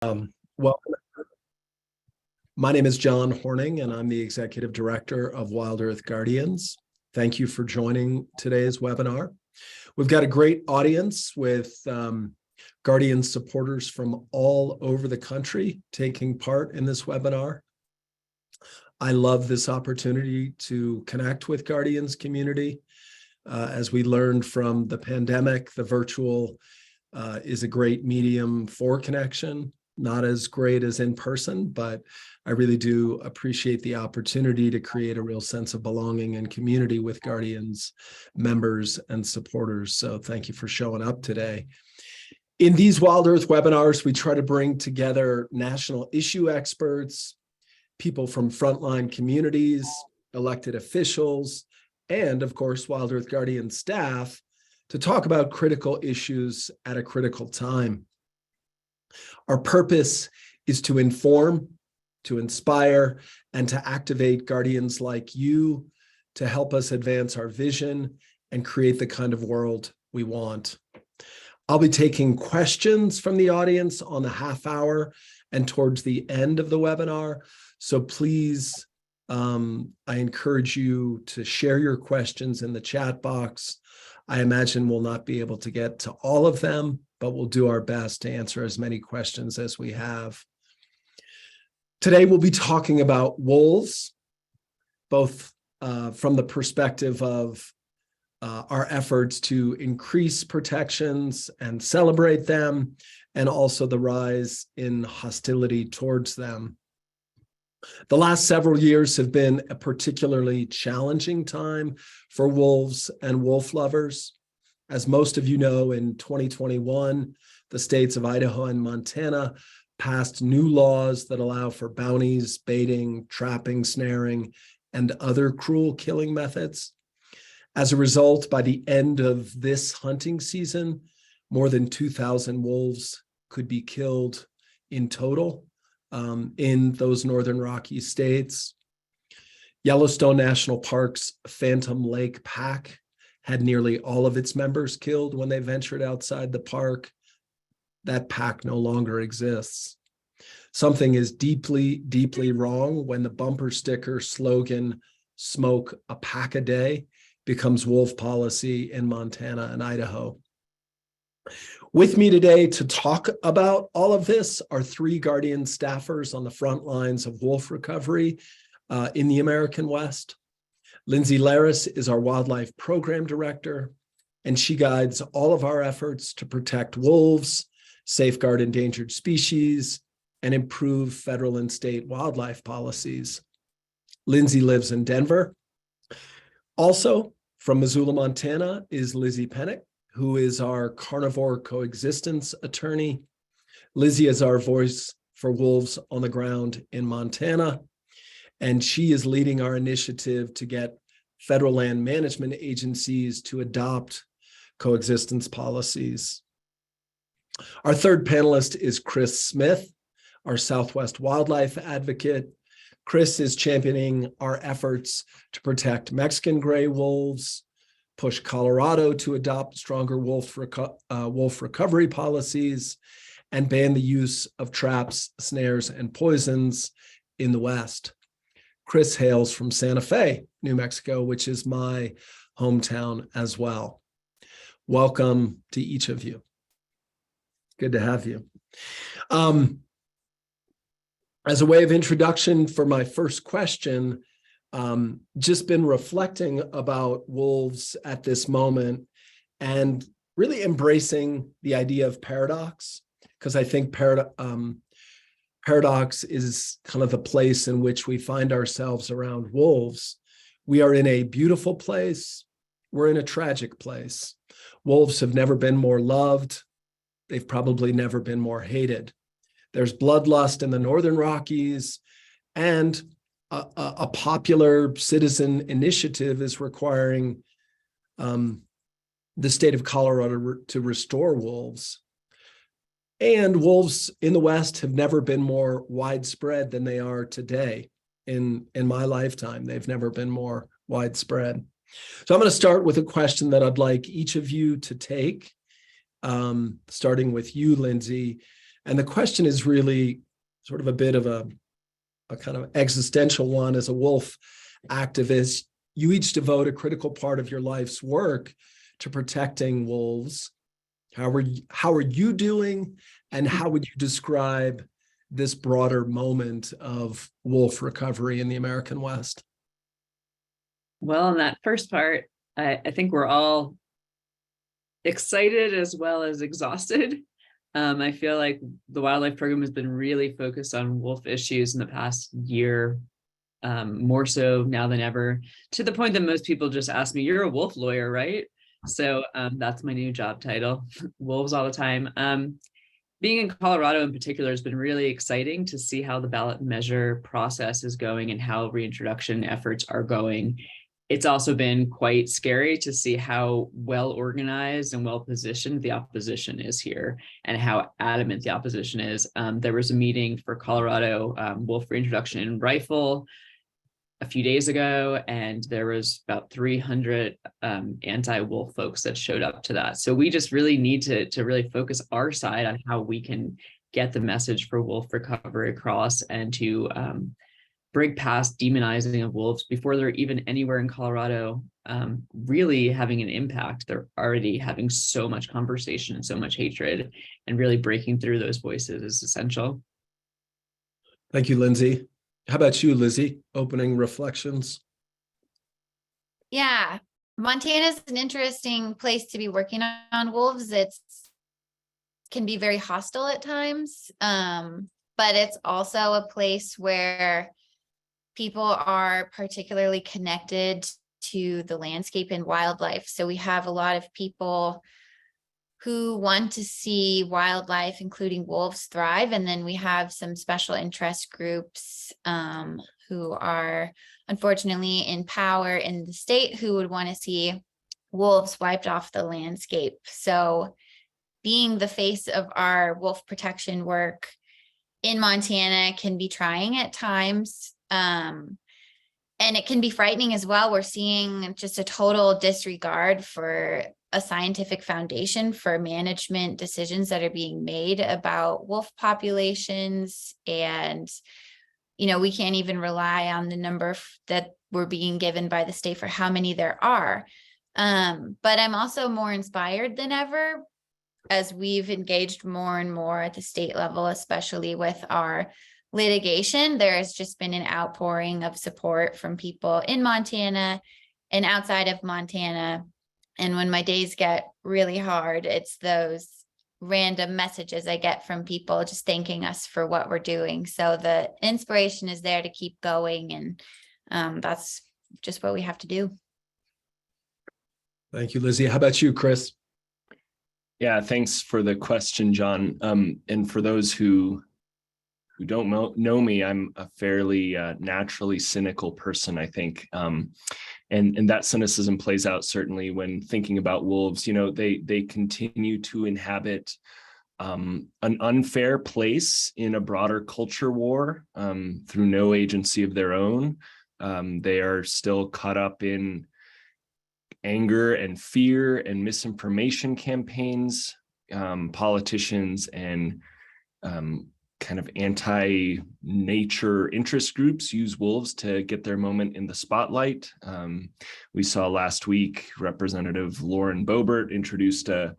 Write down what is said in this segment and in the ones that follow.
Well, my name is John Horning, and I'm the Executive Director of WildEarth Guardians. Thank you for joining today's webinar. We've got a great audience with Guardians supporters from all over the country taking part in this webinar. I love this opportunity to connect with Guardians community. As we learned from the pandemic, the virtual is a great medium for connection. Not as great as in person, but I really do appreciate the opportunity to create a real sense of belonging and community with Guardians members and supporters. So thank you for showing up today. In these WildEarth webinars, we try to bring together national issue experts, people from frontline communities, elected officials, and of course, WildEarth Guardian staff to talk about critical issues at a critical time. Our purpose is to inform, to inspire, and to activate Guardians like you to help us advance our vision and create the kind of world we want. I'll be taking questions from the audience on the half hour and towards the end of the webinar. So please, I encourage you to share your questions in the chat box. I imagine we'll not be able to get to all of them, but we'll do our best to answer as many questions as we have. Today, we'll be talking about wolves, both from the perspective of our efforts to increase protections and celebrate them, and also the rise in hostility towards them. The last several years have been a particularly challenging time for wolves and wolf lovers. As most of you know, in 2021, the states of Idaho and Montana passed new laws that allow for bounties, baiting, trapping, snaring, and other cruel killing methods. As a result, by the end of this hunting season, more than 2,000 wolves could be killed in total in those Northern Rockies states. Yellowstone National Park's Phantom Lake Pack had nearly all of its members killed when they ventured outside the park. That pack no longer exists. Something is deeply, deeply wrong when the bumper sticker slogan, "Smoke a pack a day," becomes wolf policy in Montana and Idaho. With me today to talk about all of this are three Guardian staffers on the front lines of wolf recovery in the American West. Lindsay Laris is our wildlife program director, and she guides all of our efforts to protect wolves, safeguard endangered species, and improve federal and state wildlife policies. Lindsay lives in Denver. Also, from Missoula, Montana, is Lizzie Pennick, who is our carnivore coexistence attorney. Lizzie is our voice for wolves on the ground in Montana, and she is leading our initiative to get federal land management agencies to adopt coexistence policies. Our third panelist is Chris Smith, our Southwest wildlife advocate. Chris is championing our efforts to protect Mexican gray wolves, push Colorado to adopt stronger wolf recovery policies, and ban the use of traps, snares, and poisons in the West. Chris hails from Santa Fe, New Mexico, which is my hometown as well. Welcome to each of you. Good to have you. As a way of introduction for my first question, just been reflecting about wolves at this moment and really embracing the idea of paradox, because I think paradox is kind of the place in which we find ourselves around wolves. We are in a beautiful place. We're in a tragic place. Wolves have never been more loved. They've probably never been more hated. There's bloodlust in the Northern Rockies, and a popular citizen initiative is requiring the state of Colorado to restore wolves. And wolves in the West have never been more widespread than they are today. In my lifetime, they've never been more widespread. So I'm going to start with a question that I'd like each of you to take, starting with you, Lindsay. And the question is really sort of a bit of a kind of existential one. As a wolf activist, you each devote a critical part of your life's work to protecting wolves. How are you doing, and how would you describe this broader moment of wolf recovery in the American West? Well, in that first part, I think we're all excited as well as exhausted. I feel like the wildlife program has been really focused on wolf issues in the past year, more so now than ever, to the point that most people just ask me, "You're a wolf lawyer, right?" So that's my new job title, wolves all the time. Being in Colorado in particular has been really exciting to see how the ballot measure process is going and how reintroduction efforts are going. It's also been quite scary to see how well organized and well positioned the opposition is here and how adamant the opposition is. There was a meeting for Colorado wolf reintroduction in rifle a few days ago, and there was about 300 anti-wolf folks that showed up to that. So we just really need to really focus our side on how we can get the message for wolf recovery across, and to break past demonizing of wolves before they're even anywhere in Colorado really having an impact. They're already having so much conversation and so much hatred, and really breaking through those voices is essential. Thank you, Lindsay. How about you, Lizzie? Opening reflections? Yeah, Montana's an interesting place to be working on wolves. It's can be very hostile at times, but it's also a place where people are particularly connected to the landscape and wildlife. So we have a lot of people who want to see wildlife, including wolves, thrive. And then we have some special interest groups who are unfortunately in power in the state who would want to see wolves wiped off the landscape. So being the face of our wolf protection work in Montana can be trying at times. And it can be frightening as well. We're seeing just a total disregard for a scientific foundation for management decisions that are being made about wolf populations. And, we can't even rely on the number that we're being given by the state for how many there are. But I'm also more inspired than ever as we've engaged more and more at the state level, especially with our litigation. There has just been an outpouring of support from people in Montana and outside of Montana. And when my days get really hard, it's those random messages I get from people just thanking us for what we're doing. So the inspiration is there to keep going. And that's just what we have to do. Thank you, Lizzie. How about you, Chris? Yeah, thanks for the question, John. And for those who don't know me, I'm a fairly naturally cynical person, I think. And that cynicism plays out certainly when thinking about wolves. They continue to inhabit an unfair place in a broader culture war through no agency of their own. They are still caught up in anger and fear and misinformation campaigns. Politicians and kind of anti-nature interest groups use wolves to get their moment in the spotlight. We saw last week Representative Lauren Boebert introduced a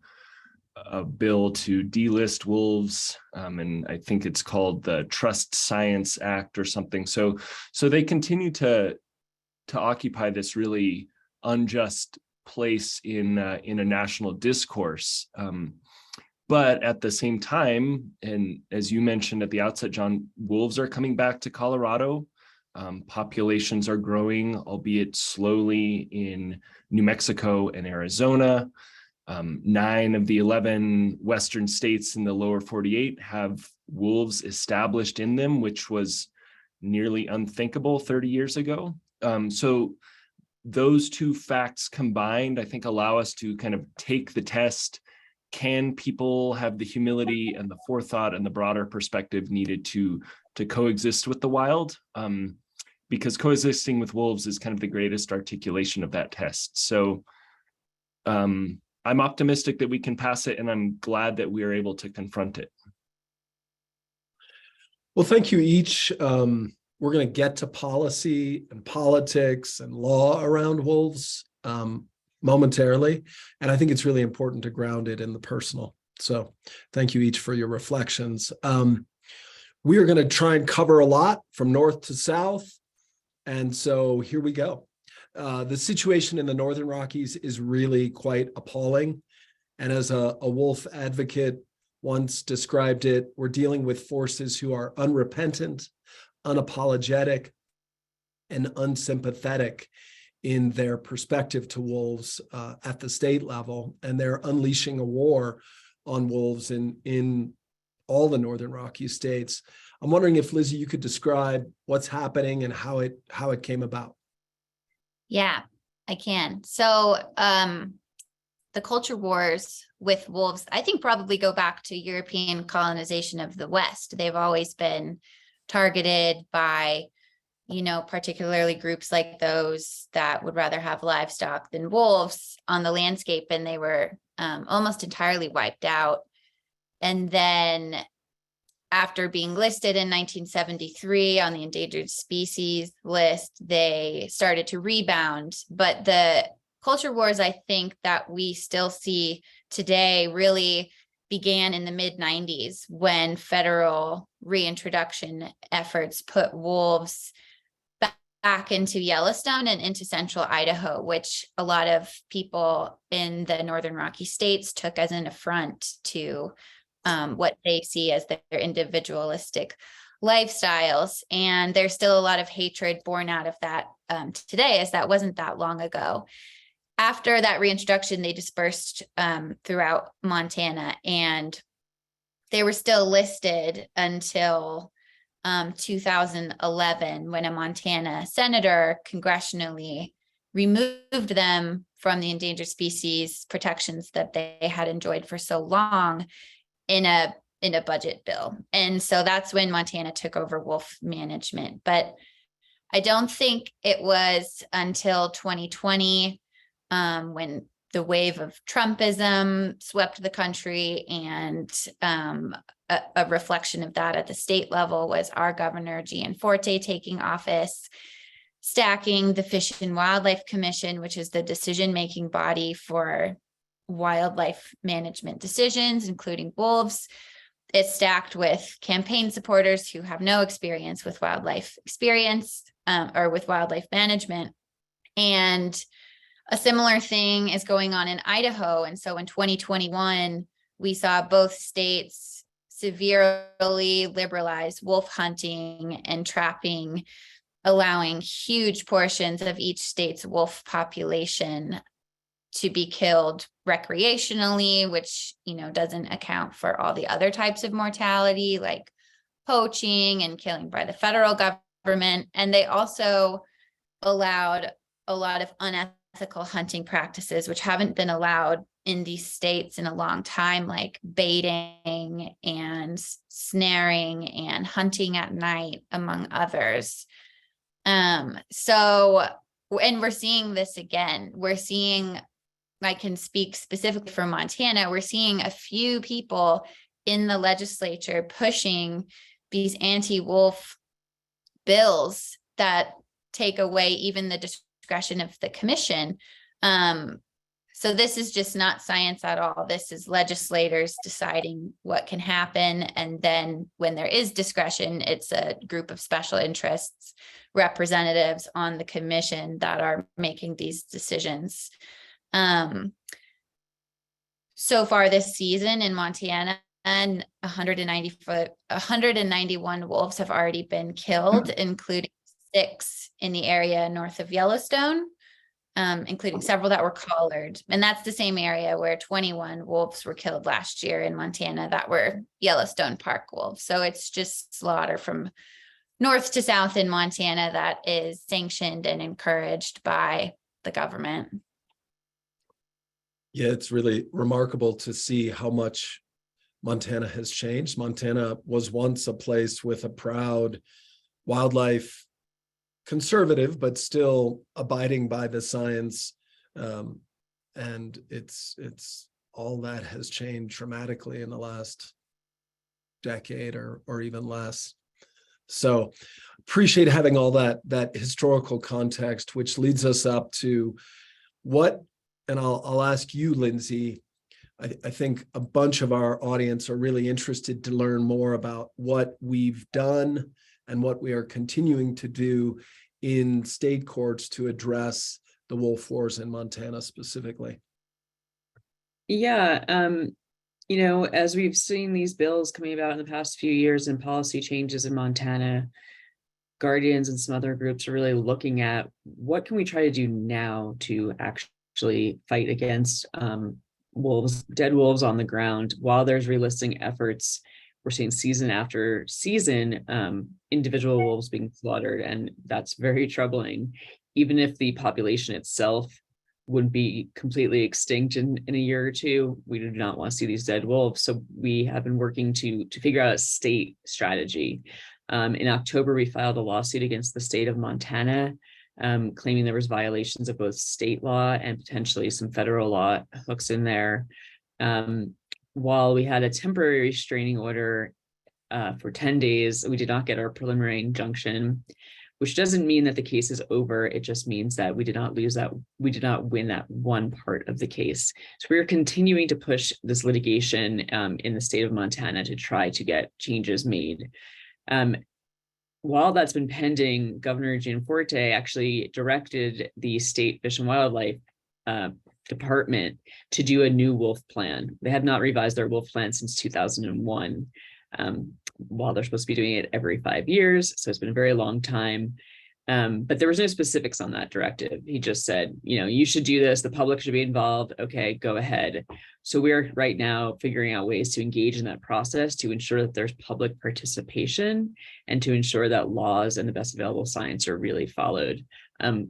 bill to delist wolves, and I think it's called the Trust Science Act or something. So they continue to occupy this really unjust place in a national discourse. But at the same time, and as you mentioned at the outset, John, wolves are coming back to Colorado. Populations are growing, albeit slowly, in New Mexico and Arizona. 9 of the 11 Western states in the lower 48 have wolves established in them, which was nearly unthinkable 30 years ago. So those two facts combined, I think, allow us to kind of take the test. Can people have the humility and the forethought and the broader perspective needed to coexist with the wild? Because coexisting with wolves is kind of the greatest articulation of that test. So I'm optimistic that we can pass it, and I'm glad that we are able to confront it. Well, thank you each. We're going to get to policy and politics and law around wolves momentarily. And I think it's really important to ground it in the personal. So thank you each for your reflections. We are going to try and cover a lot from north to south. And so here we go. The situation in the Northern Rockies is really quite appalling. And as a wolf advocate once described it, we're dealing with forces who are unrepentant, unapologetic, and unsympathetic in their perspective to wolves at the state level. And they're unleashing a war on wolves in all the Northern Rockies states. I'm wondering if, Lizzie, you could describe what's happening and how it came about. Yeah, I can. So the culture wars with wolves, I think, probably go back to European colonization of the West. They've always been targeted by, particularly groups like those that would rather have livestock than wolves on the landscape, and they were almost entirely wiped out. And then after being listed in 1973 on the endangered species list, they started to rebound. But the culture wars, I think, that we still see today really began in the mid-90s when federal reintroduction efforts put wolves back into Yellowstone and into central Idaho, which a lot of people in the Northern Rocky states took as an affront to what they see as their individualistic lifestyles. And there's still a lot of hatred born out of that today, as that wasn't that long ago. After that reintroduction, they dispersed throughout Montana, and they were still listed until 2011, when a Montana senator congressionally removed them from the endangered species protections that they had enjoyed for so long in a budget bill. And so that's when Montana took over wolf management. But I don't think it was until 2020 when the wave of Trumpism swept the country, and a reflection of that at the state level was our governor, Gianforte, taking office, stacking the Fish and Wildlife Commission, which is the decision-making body for wildlife management decisions, including wolves. It's stacked with campaign supporters who have no experience with wildlife or with wildlife management. And a similar thing is going on in Idaho. And so in 2021, we saw both states severely liberalize wolf hunting and trapping, allowing huge portions of each state's wolf population to be killed recreationally, which, doesn't account for all the other types of mortality like poaching and killing by the federal government. And they also allowed a lot of unethical hunting practices, which haven't been allowed in these states in a long time, like baiting and snaring and hunting at night, among others. And we're seeing this again. I can speak specifically for Montana. We're seeing a few people in the legislature pushing these anti-wolf bills that take away even the discretion of the commission. So this is just not science at all. This is legislators deciding what can happen. And then when there is discretion, it's a group of special interests representatives on the commission that are making these decisions. So far this season in Montana, and 191 wolves have already been killed, including 6 in the area north of Yellowstone, including several that were collared. And that's the same area where 21 wolves were killed last year in Montana that were Yellowstone Park wolves. So it's just slaughter from north to south in Montana that is sanctioned and encouraged by the government. Yeah, it's really remarkable to see how much Montana has changed. Montana was once a place with a proud wildlife conservative, but still abiding by the science. And it's all that has changed dramatically in the last decade or even less. So appreciate having all that historical context, which leads us up to what, and I'll ask you, Lindsay. I think a bunch of our audience are really interested to learn more about what we've done and what we are continuing to do in state courts to address the wolf wars in Montana specifically. Yeah, as we've seen these bills coming about in the past few years and policy changes in Montana, Guardians and some other groups are really looking at what can we try to do now to actually fight against dead wolves on the ground. While there's relisting efforts, we're seeing season after season individual wolves being slaughtered, and that's very troubling. Even if the population itself wouldn't be completely extinct in a year or two, we do not want to see these dead wolves. So we have been working to figure out a state strategy. In October, we filed a lawsuit against the state of Montana, claiming there was violations of both state law and potentially some federal law hooks in there. While we had a temporary restraining order for 10 days, we did not get our preliminary injunction, which doesn't mean that the case is over. It just means that we did not win that one part of the case. So we're continuing to push this litigation in the state of Montana to try to get changes made. While that's been pending, Governor Gianforte actually directed the state Fish and Wildlife Department to do a new wolf plan. They have not revised their wolf plan since 2001. While they're supposed to be doing it every 5 years. So it's been a very long time. But there was no specifics on that directive. He just said, you should do this. The public should be involved. Okay, go ahead. So we're right now figuring out ways to engage in that process to ensure that there's public participation and to ensure that laws and the best available science are really followed.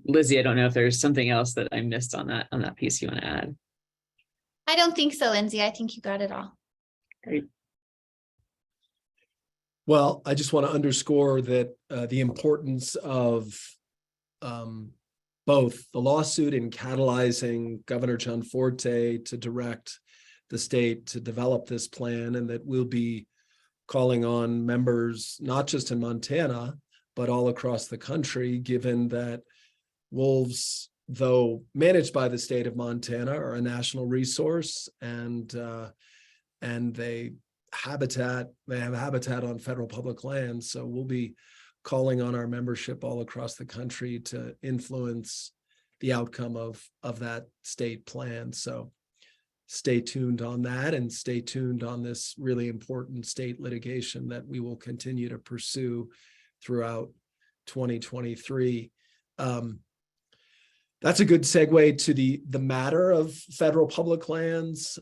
Lizzie, I don't know if there's something else that I missed on that piece you want to add. I don't think so, Lindsay. I think you got it all. Great. Well, I just want to underscore that the importance of both the lawsuit in catalyzing Governor Gianforte to direct the state to develop this plan, and that we'll be calling on members, not just in Montana, but all across the country, given that wolves, though managed by the state of Montana, are a national resource, and they have habitat on federal public lands. So we'll be calling on our membership all across the country to influence the outcome of that state plan. So stay tuned on that, and stay tuned on this really important state litigation that we will continue to pursue throughout 2023. That's a good segue to the matter of federal public lands.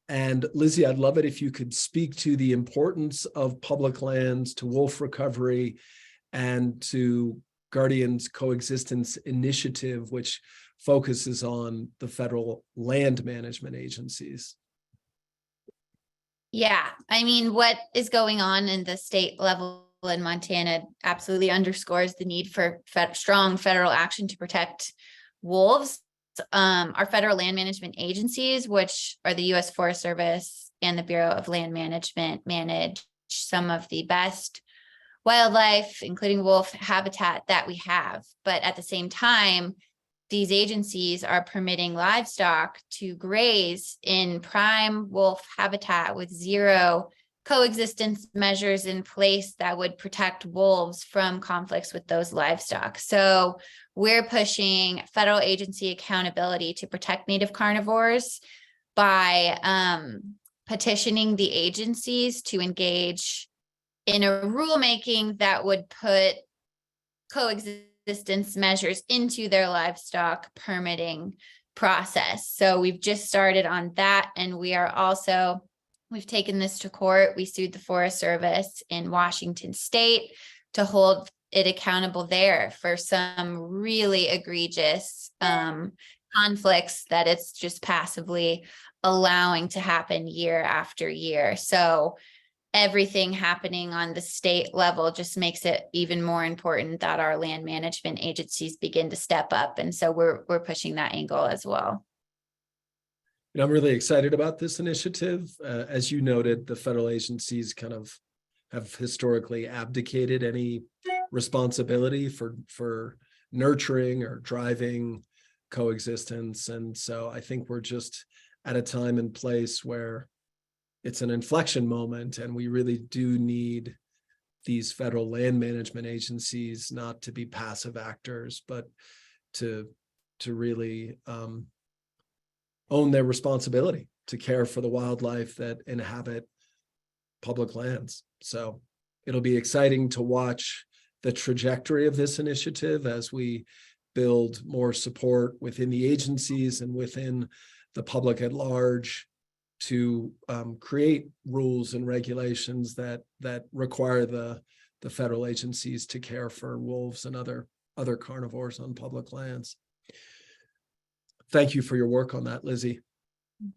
And Lizzie, I'd love it if you could speak to the importance of public lands to wolf recovery and to Guardians Coexistence Initiative, which focuses on the federal land management agencies. Yeah, I mean, what is going on in the state level in Montana absolutely underscores the need for strong federal action to protect wolves. Our federal land management agencies, which are the U.S. Forest Service and the Bureau of Land Management, manage some of the best wildlife, including wolf habitat that we have. But at the same time, these agencies are permitting livestock to graze in prime wolf habitat with zero coexistence measures in place that would protect wolves from conflicts with those livestock. So we're pushing federal agency accountability to protect native carnivores by petitioning the agencies to engage in a rulemaking that would put coexistence measures into their livestock permitting process. So we've just started on that, and we've taken this to court. We sued the Forest Service in Washington State to hold it accountable there for some really egregious conflicts that it's just passively allowing to happen year after year. So everything happening on the state level just makes it even more important that our land management agencies begin to step up. And so we're pushing that angle as well. I'm really excited about this initiative. As you noted, the federal agencies kind of have historically abdicated any responsibility for nurturing or driving coexistence. And so I think we're just at a time and place where it's an inflection moment, and we really do need these federal land management agencies not to be passive actors, but to really own their responsibility to care for the wildlife that inhabit public lands. So it'll be exciting to watch the trajectory of this initiative as we build more support within the agencies and within the public at large to create rules and regulations that require the federal agencies to care for wolves and other carnivores on public lands. Thank you for your work on that, Lizzie.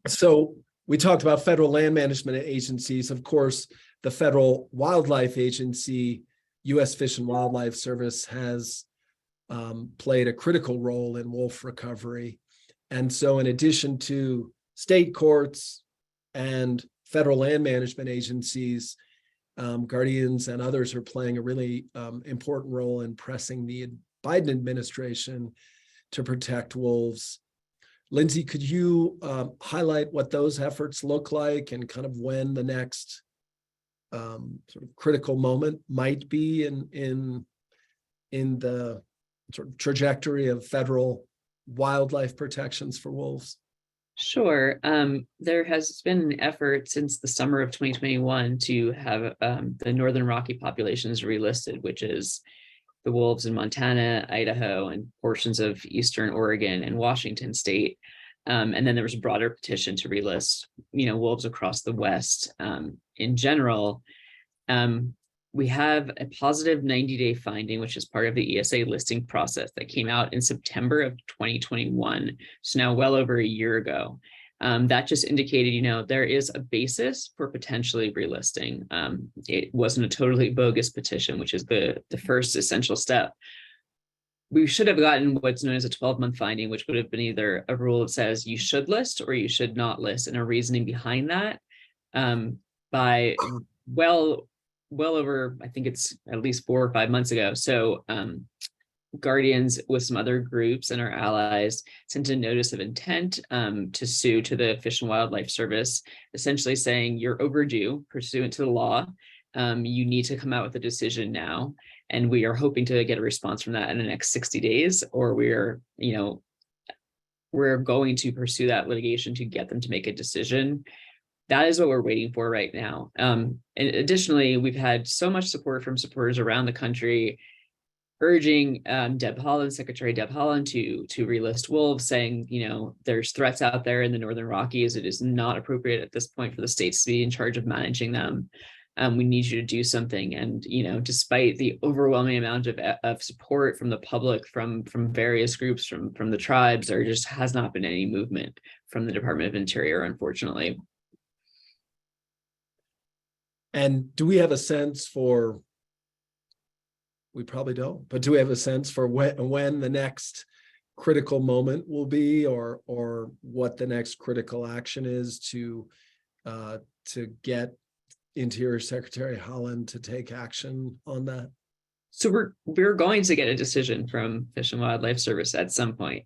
So we talked about federal land management agencies. Of course, the Federal Wildlife Agency, U.S. Fish and Wildlife Service, has played a critical role in wolf recovery. And so in addition to state courts and federal land management agencies, Guardians and others are playing a really important role in pressing the Biden administration to protect wolves. Lindsay, could you highlight what those efforts look like and kind of when the next sort of critical moment might be in the sort of trajectory of federal wildlife protections for wolves? Sure. There has been an effort since the summer of 2021 to have the Northern Rocky populations relisted, which is the wolves in Montana, Idaho, and portions of Eastern Oregon and Washington state. And then there was a broader petition to relist, wolves across the West. In general, we have a positive 90-day finding, which is part of the ESA listing process that came out in September of 2021. So now well over a year ago. That just indicated, there is a basis for potentially relisting. It wasn't a totally bogus petition, which is the first essential step. We should have gotten what's known as a 12-month finding, which would have been either a rule that says you should list or you should not list, and a reasoning behind that by well over, I think it's at least 4 or 5 months ago. So Guardians with some other groups and our allies sent a notice of intent to sue to the Fish and Wildlife Service, essentially saying you're overdue pursuant to the law. You need to come out with a decision now. And we are hoping to get a response from that in the next 60 days, or we're going to pursue that litigation to get them to make a decision. That is what we're waiting for right now. And additionally, we've had so much support from supporters around the country urging Secretary Deb Haaland to relist wolves, saying, there's threats out there in the Northern Rockies. It is not appropriate at this point for the states to be in charge of managing them. We need you to do something. And, despite the overwhelming amount of support from the public, from various groups, from the tribes, there just has not been any movement from the Department of Interior, unfortunately. And do we have a sense for, we probably don't, but do we have a sense for when the next critical moment will be, or what the next critical action is to get Interior Secretary Haaland to take action on that? So we're going to get a decision from Fish and Wildlife Service at some point.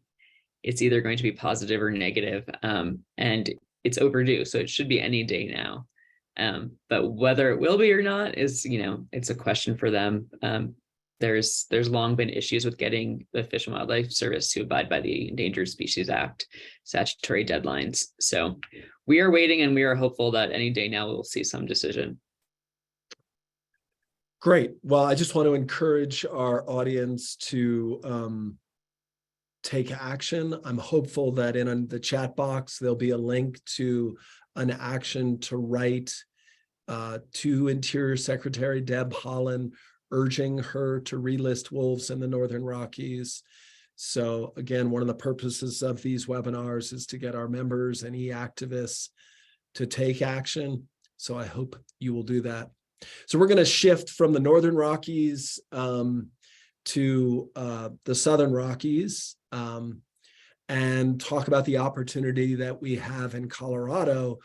It's either going to be positive or negative, and it's overdue. So it should be any day now. But whether it will be or not is, it's a question for them. There's long been issues with getting the Fish and Wildlife Service to abide by the Endangered Species Act statutory deadlines. So we are waiting, and we are hopeful that any day now we'll see some decision. Great. Well, I just want to encourage our audience to take action. I'm hopeful that in the chat box, there'll be a link to an action to write to Interior Secretary Deb Haaland, urging her to relist wolves in the Northern Rockies. So again, one of the purposes of these webinars is to get our members and e-activists to take action. So I hope you will do that. So we're going to shift from the Northern Rockies to the Southern Rockies and talk about the opportunity that we have in Colorado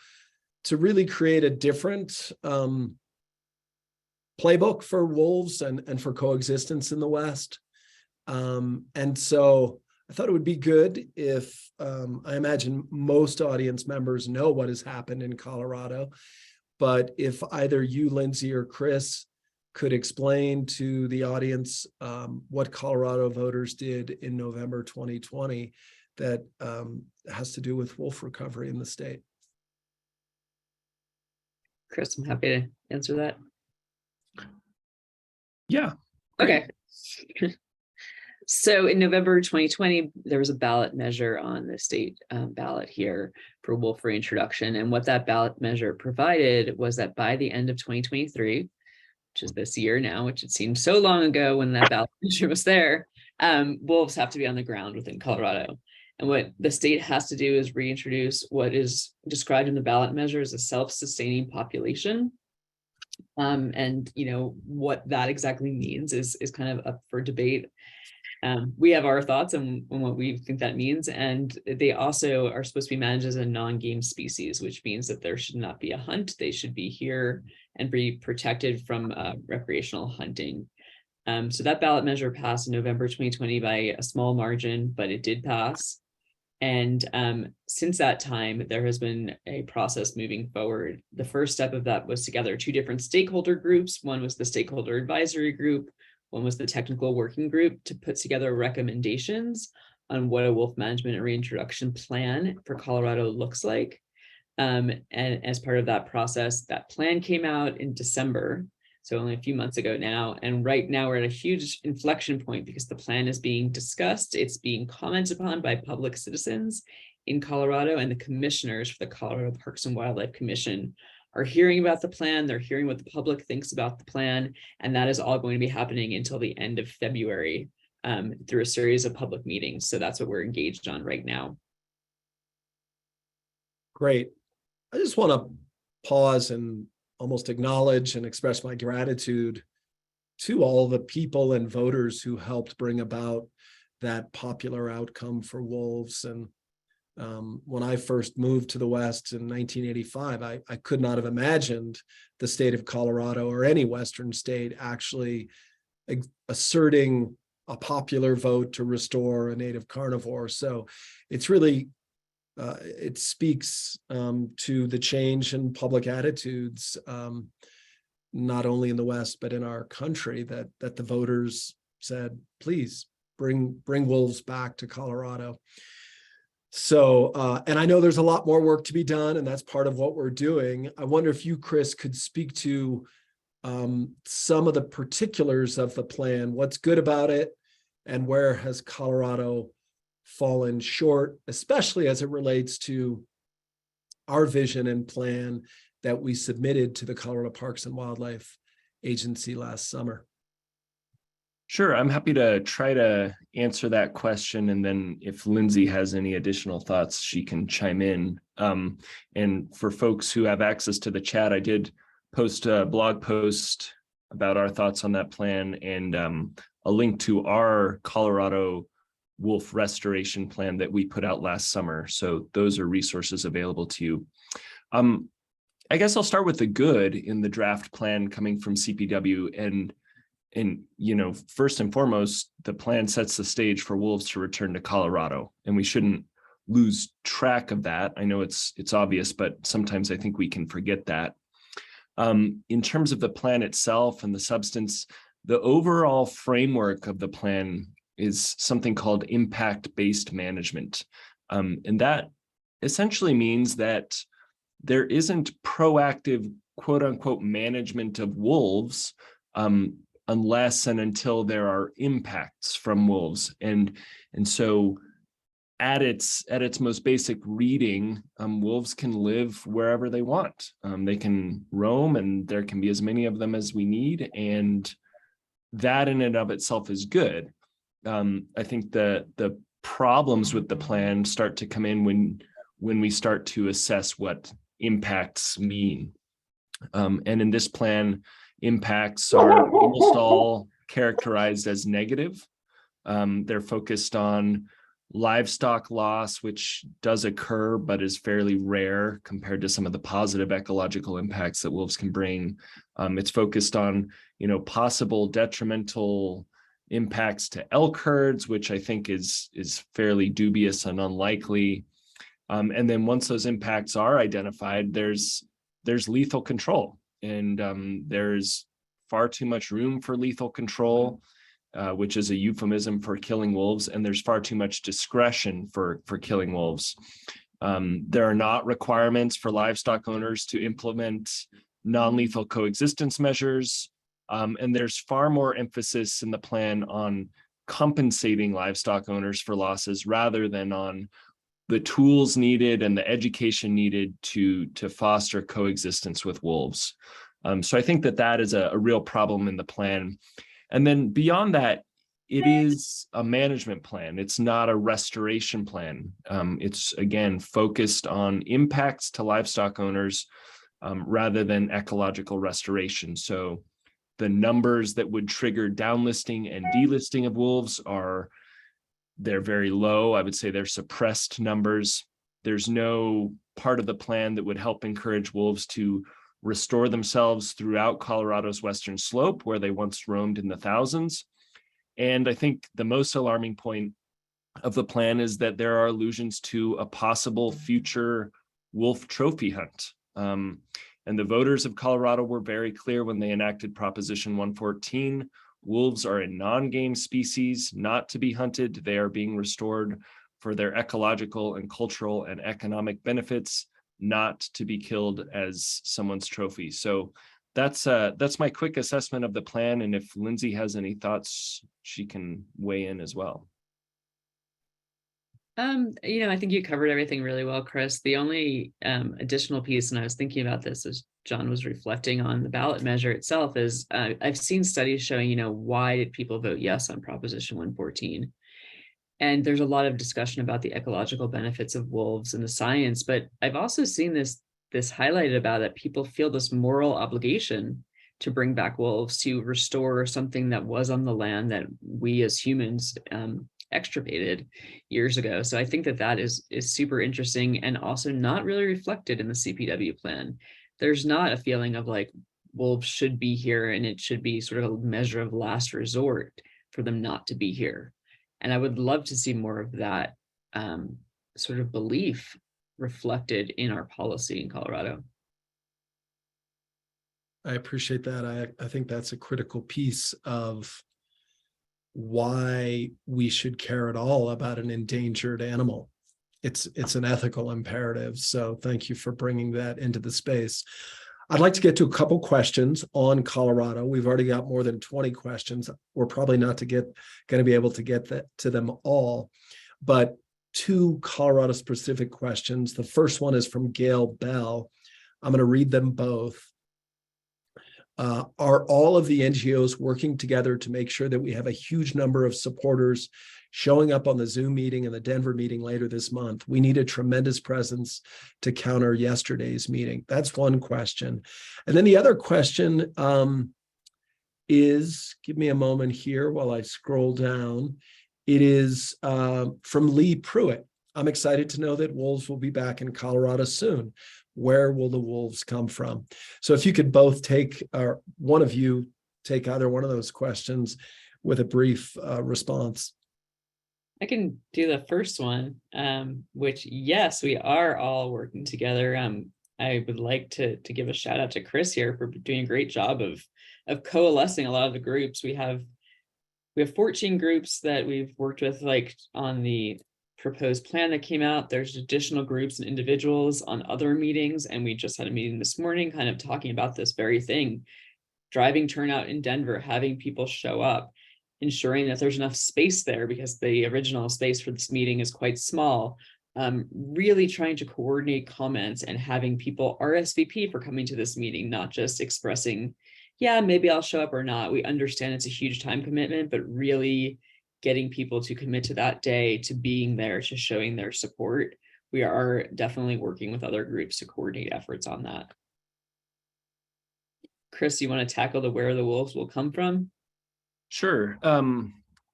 to really create a different playbook for wolves and for coexistence in the West. And so I thought it would be good if I imagine most audience members know what has happened in Colorado, but if either you, Lindsay, or Chris could explain to the audience what Colorado voters did in November 2020 that has to do with wolf recovery in the state. Chris, I'm happy to answer that. Yeah. Okay. So in November 2020, there was a ballot measure on the state ballot here for wolf reintroduction. And what that ballot measure provided was that by the end of 2023, which is this year now, which it seemed so long ago when that ballot measure was there, wolves have to be on the ground within Colorado. And what the state has to do is reintroduce what is described in the ballot measure as a self-sustaining population. And what that exactly means is kind of up for debate. We have our thoughts on what we think that means. And they also are supposed to be managed as a non-game species, which means that there should not be a hunt. They should be here and be protected from recreational hunting. So that ballot measure passed in November 2020 by a small margin, but it did pass. And since that time, there has been a process moving forward. The first step of that was to gather two different stakeholder groups. One was the stakeholder advisory group. One was the technical working group to put together recommendations on what a wolf management and reintroduction plan for Colorado looks like. And as part of that process, that plan came out in December, so only a few months ago now. And right now we're at a huge inflection point because the plan is being discussed. It's being commented upon by public citizens in Colorado, and the commissioners for the Colorado Parks and Wildlife Commission are hearing about the plan. They're hearing what the public thinks about the plan. And that is all going to be happening until the end of February through a series of public meetings. So that's what we're engaged on right now. Great. I just want to pause and almost acknowledge and express my gratitude to all the people and voters who helped bring about that popular outcome for wolves. And when I first moved to the West in 1985, I could not have imagined the state of Colorado or any Western state actually asserting a popular vote to restore a native carnivore. So it's really, it speaks to the change in public attitudes, not only in the West, but in our country, that the voters said, please bring wolves back to Colorado. So, and I know there's a lot more work to be done, and that's part of what we're doing. I wonder if you, Chris, could speak to some of the particulars of the plan, what's good about it, and where has Colorado fallen short, especially as it relates to our vision and plan that we submitted to the Colorado Parks and Wildlife Agency last summer. Sure, I'm happy to try to answer that question. And then if Lindsay has any additional thoughts, she can chime in. And for folks who have access to the chat, I did post a blog post about our thoughts on that plan and a link to our Colorado wolf restoration plan that we put out last summer. So those are resources available to you. I guess I'll start with the good in the draft plan coming from CPW. And first and foremost, the plan sets the stage for wolves to return to Colorado, and we shouldn't lose track of that. I know it's obvious, but sometimes I think we can forget that. In terms of the plan itself and the substance, the overall framework of the plan is something called impact-based management. And that essentially means that there isn't proactive, quote unquote, management of wolves unless and until there are impacts from wolves. And so at its most basic reading, wolves can live wherever they want. They can roam, and there can be as many of them as we need. And that in and of itself is good. I think the problems with the plan start to come in when we start to assess what impacts mean. And in this plan, impacts are almost all characterized as negative. They're focused on livestock loss, which does occur, but is fairly rare compared to some of the positive ecological impacts that wolves can bring. It's focused on, possible detrimental impacts to elk herds, which I think is fairly dubious and unlikely. And then once those impacts are identified, there's lethal control, and there's far too much room for lethal control, which is a euphemism for killing wolves, and there's far too much discretion for killing wolves. There are not requirements for livestock owners to implement non-lethal coexistence measures, and there's far more emphasis in the plan on compensating livestock owners for losses rather than on the tools needed and the education needed to foster coexistence with wolves. So I think that is a real problem in the plan. And then beyond that, it is a management plan. It's not a restoration plan. It's, again, focused on impacts to livestock owners rather than ecological restoration. So the numbers that would trigger downlisting and delisting of wolves they're very low. I would say they're suppressed numbers. There's no part of the plan that would help encourage wolves to restore themselves throughout Colorado's western slope, where they once roamed in the thousands. And I think the most alarming point of the plan is that there are allusions to a possible future wolf trophy hunt. And the voters of Colorado were very clear when they enacted Proposition 114. Wolves are a non-game species, not to be hunted. They are being restored for their ecological and cultural and economic benefits, not to be killed as someone's trophy. So that's my quick assessment of the plan. And if Lindsay has any thoughts, she can weigh in as well. I think you covered everything really well, Chris. The only additional piece, and I was thinking about this as John was reflecting on the ballot measure itself, is I've seen studies showing, why did people vote yes on Proposition 114? And there's a lot of discussion about the ecological benefits of wolves and the science, but I've also seen this highlighted about that people feel this moral obligation to bring back wolves, to restore something that was on the land that we as humans extirpated years ago. So I think that is super interesting, and also not really reflected in the CPW plan. There's not a feeling of like wolves should be here, and it should be sort of a measure of last resort for them not to be here. And I would love to see more of that sort of belief reflected in our policy in Colorado. I appreciate that. I think that's a critical piece of why we should care at all about an endangered animal. It's an ethical imperative. So thank you for bringing that into the space. I'd like to get to a couple questions on Colorado. We've already got more than 20 questions. We're probably not going to be able to get to them all, but two Colorado specific questions. The first one is from Gail Bell. I'm going to read them both. Are all of the NGOs working together to make sure that we have a huge number of supporters showing up on the Zoom meeting and the Denver meeting later this month? We need a tremendous presence to counter yesterday's meeting. That's one question. And then the other question is, give me a moment here while I scroll down. It is from Lee Pruitt. I'm excited to know that wolves will be back in Colorado soon. Where will the wolves come from? So if you could both take, or one of you take either one of those questions with a brief response. I can do the first one, which, yes, we are all working together. I would like to give a shout out to Chris here for doing a great job of coalescing a lot of the groups. We have 14 groups that we've worked with, like on the proposed plan that came out. There's additional groups and individuals on other meetings, and we just had a meeting this morning kind of talking about this very thing. Driving turnout in Denver, having people show up, ensuring that there's enough space there because the original space for this meeting is quite small. Really trying to coordinate comments and having people RSVP for coming to this meeting, not just expressing, yeah, maybe I'll show up or not. We understand it's a huge time commitment, but really getting people to commit to that day, to being there, to showing their support. We are definitely working with other groups to coordinate efforts on that. Chris, you want to tackle the where the wolves will come from? Sure.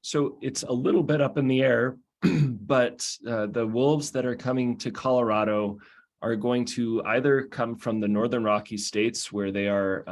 So it's a little bit up in the air, but the wolves that are coming to Colorado are going to either come from the Northern Rockies states, where they are,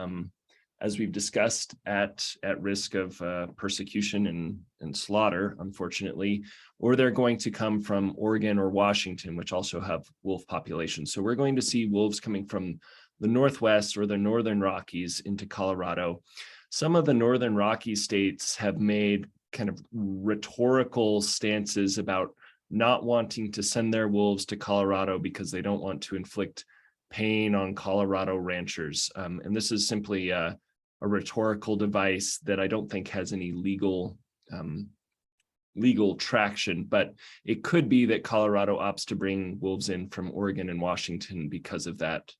as we've discussed, at risk of persecution and slaughter, unfortunately, or they're going to come from Oregon or Washington, which also have wolf populations. So we're going to see wolves coming from the Northwest or the Northern Rockies into Colorado. Some of the Northern Rockies states have made kind of rhetorical stances about not wanting to send their wolves to Colorado because they don't want to inflict pain on Colorado ranchers. And this is simply a rhetorical device that I don't think has any legal traction, but it could be that Colorado opts to bring wolves in from Oregon and Washington because of that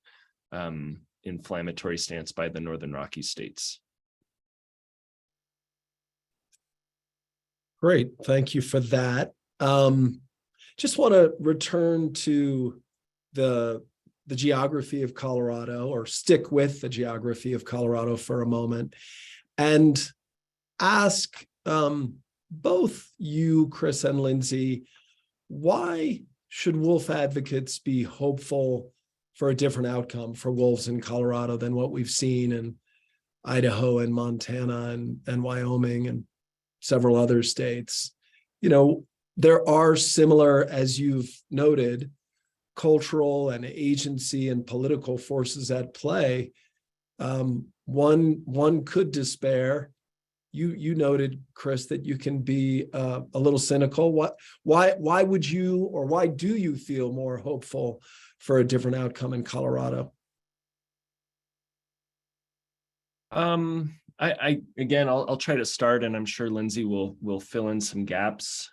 inflammatory stance by the Northern Rockies states. Great, thank you for that. Just want to return to the geography of Colorado, or stick with the geography of Colorado for a moment, and ask both you, Chris and Lindsay, why should wolf advocates be hopeful for a different outcome for wolves in Colorado than what we've seen in Idaho and Montana and Wyoming and several other states? You know, there are similar, as you've noted, cultural and agency and political forces at play. One could despair. You noted, Chris, that you can be a little cynical. Why would you, or why do you feel more hopeful for a different outcome in Colorado? I'll try to start, and I'm sure Lindsay will fill in some gaps.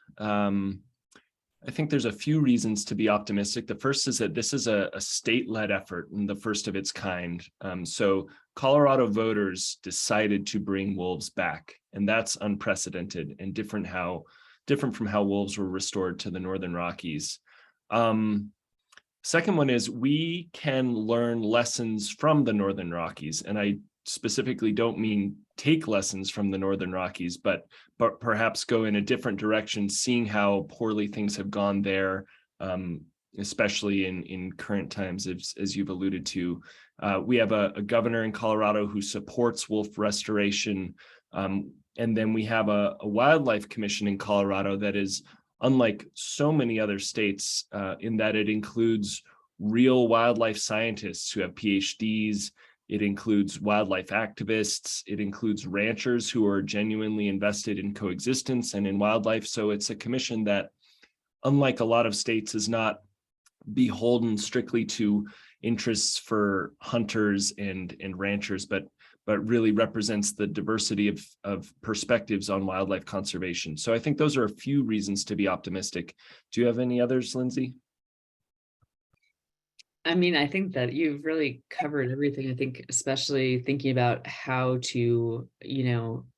I think there's a few reasons to be optimistic. The first is that this is a state-led effort and the first of its kind. So Colorado voters decided to bring wolves back, and that's unprecedented and different from how wolves were restored to the Northern Rockies. Second one is we can learn lessons from the Northern Rockies, and I specifically don't mean take lessons from the Northern Rockies, but perhaps go in a different direction, seeing how poorly things have gone there, especially in current times, as you've alluded to. We have a governor in Colorado who supports wolf restoration, and then we have a wildlife commission in Colorado that is unlike so many other states in that it includes real wildlife scientists who have PhDs. It includes wildlife activists. It includes ranchers who are genuinely invested in coexistence and in wildlife. So it's a commission that, unlike a lot of states, is not beholden strictly to interests for hunters and ranchers, but really represents the diversity of perspectives on wildlife conservation. So I think those are a few reasons to be optimistic. Do you have any others, Lindsay? I mean, I think that you've really covered everything. I think especially thinking about how to,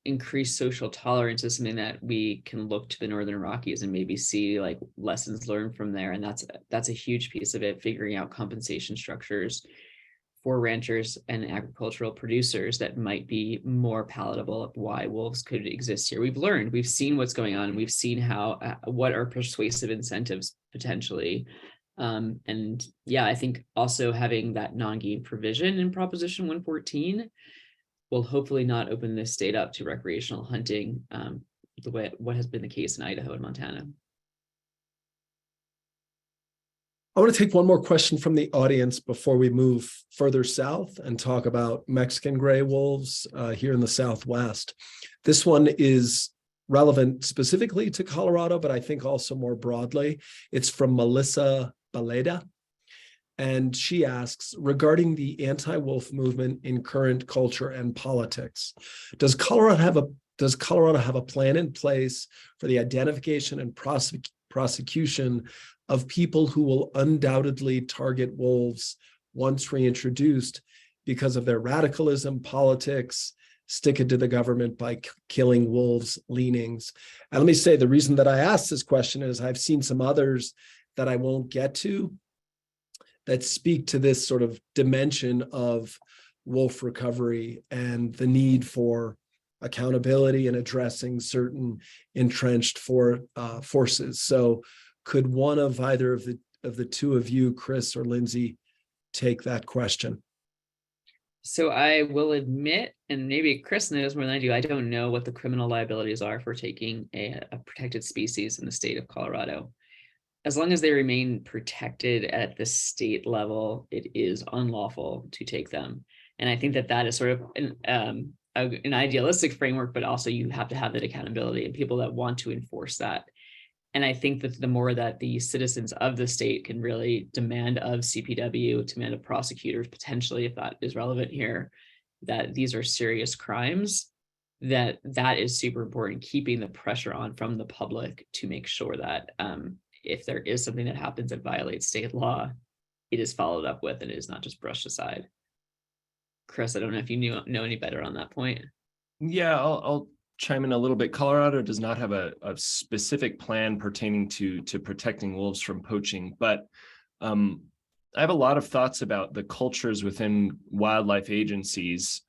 increase social tolerance is something that we can look to the Northern Rockies and maybe see like lessons learned from there. And that's a huge piece of it, figuring out compensation structures for ranchers and agricultural producers that might be more palatable of why wolves could exist here. We've seen what's going on. We've seen what are persuasive incentives potentially. And yeah, I think also having that non-game provision in Proposition 114 will hopefully not open this state up to recreational hunting the way what has been the case in Idaho and Montana. I want to take one more question from the audience before we move further south and talk about Mexican gray wolves here in the Southwest. This one is relevant specifically to Colorado, but I think also more broadly. It's from Melissa Baleda, and she asks, regarding the anti-wolf movement in current culture and politics, does Colorado have a plan in place for the identification and prosecution of people who will undoubtedly target wolves once reintroduced because of their radicalism, politics, stick it to the government by killing wolves leanings? And let me say, the reason that I asked this question is I've seen some others that I won't get to that speak to this sort of dimension of wolf recovery and the need for accountability and addressing certain entrenched forces. So could one of either of the two of you, Chris or Lindsay, take that question? So I will admit, and maybe Chris knows more than I do, I don't know what the criminal liabilities are for taking a protected species in the state of Colorado. As long as they remain protected at the state level, it is unlawful to take them. And I think that that is sort of an idealistic framework, but also you have to have that accountability and people that want to enforce that. And I think that the more that the citizens of the state can really demand of CPW, demand of prosecutors, potentially, if that is relevant here, that these are serious crimes, that is super important, keeping the pressure on from the public to make sure that if there is something that happens that violates state law, it is followed up with and it is not just brushed aside. Chris, I don't know if you know any better on that point. Yeah, I'll chime in a little bit. Colorado does not have a specific plan pertaining to protecting wolves from poaching, but I have a lot of thoughts about the cultures within wildlife agencies.